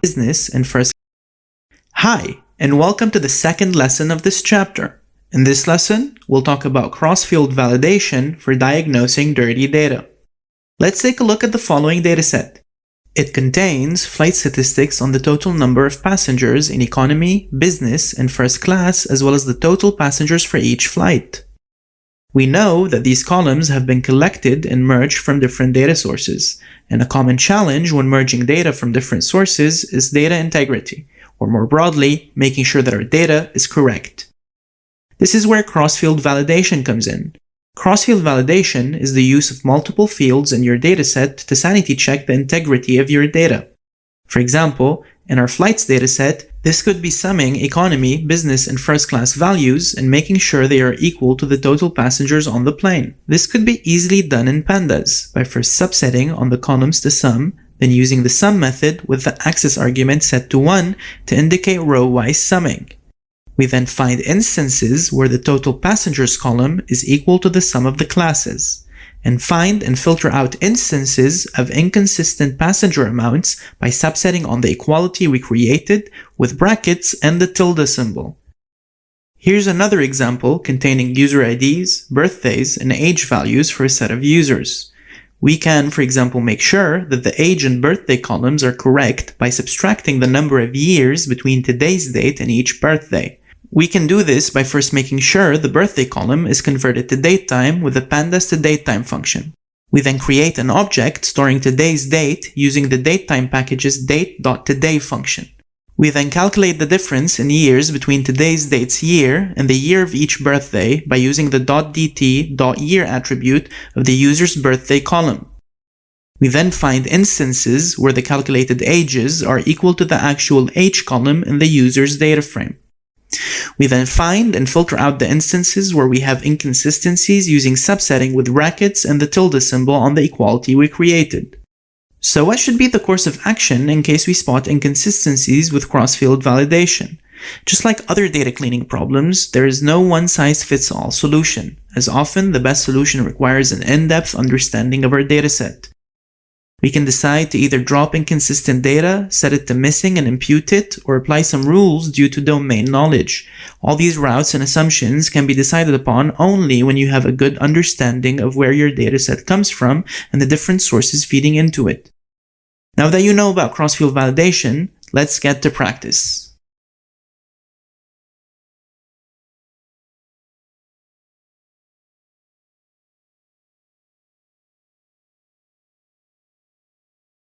business and first. Hi, and welcome to the second lesson of this chapter. In this lesson, we'll talk about cross-field validation for diagnosing dirty data. Let's take a look at the following dataset. It contains flight statistics on the total number of passengers in economy, business, and first class, as well as the total passengers for each flight. We know that these columns have been collected and merged from different data sources, and a common challenge when merging data from different sources is data integrity, or more broadly, making sure that our data is correct. This is where cross-field validation comes in. Cross-field validation is the use of multiple fields in your dataset to sanity check the integrity of your data. For example, in our flights dataset, this could be summing economy, business, and first class values and making sure they are equal to the total passengers on the plane. This could be easily done in pandas by first subsetting on the columns to sum, then using the sum method with the axis argument set to 1 to indicate row-wise summing. We then find instances where the total passengers column is equal to the sum of the classes, and find and filter out instances of inconsistent passenger amounts by subsetting on the equality we created with brackets and the tilde symbol. Here's another example containing user IDs, birthdays, and age values for a set of users. We can, for example, make sure that the age and birthday columns are correct by subtracting the number of years between today's date and each birthday. We can do this by first making sure the birthday column is converted to datetime with the pandas to datetime function. We then create an object storing today's date using the datetime package's date.today function. We then calculate the difference in years between today's date's year and the year of each birthday by using the .dt.year attribute of the user's birthday column. We then find instances where the calculated ages are equal to the actual age column in the user's data frame. We then find and filter out the instances where we have inconsistencies using subsetting with brackets and the tilde symbol on the equality we created. So what should be the course of action in case we spot inconsistencies with cross-field validation? Just like other data cleaning problems, there is no one-size-fits-all solution, as often the best solution requires an in-depth understanding of our dataset. We can decide to either drop inconsistent data, set it to missing and impute it, or apply some rules due to domain knowledge. All these routes and assumptions can be decided upon only when you have a good understanding of where your dataset comes from and the different sources feeding into it. Now that you know about cross-field validation, let's get to practice.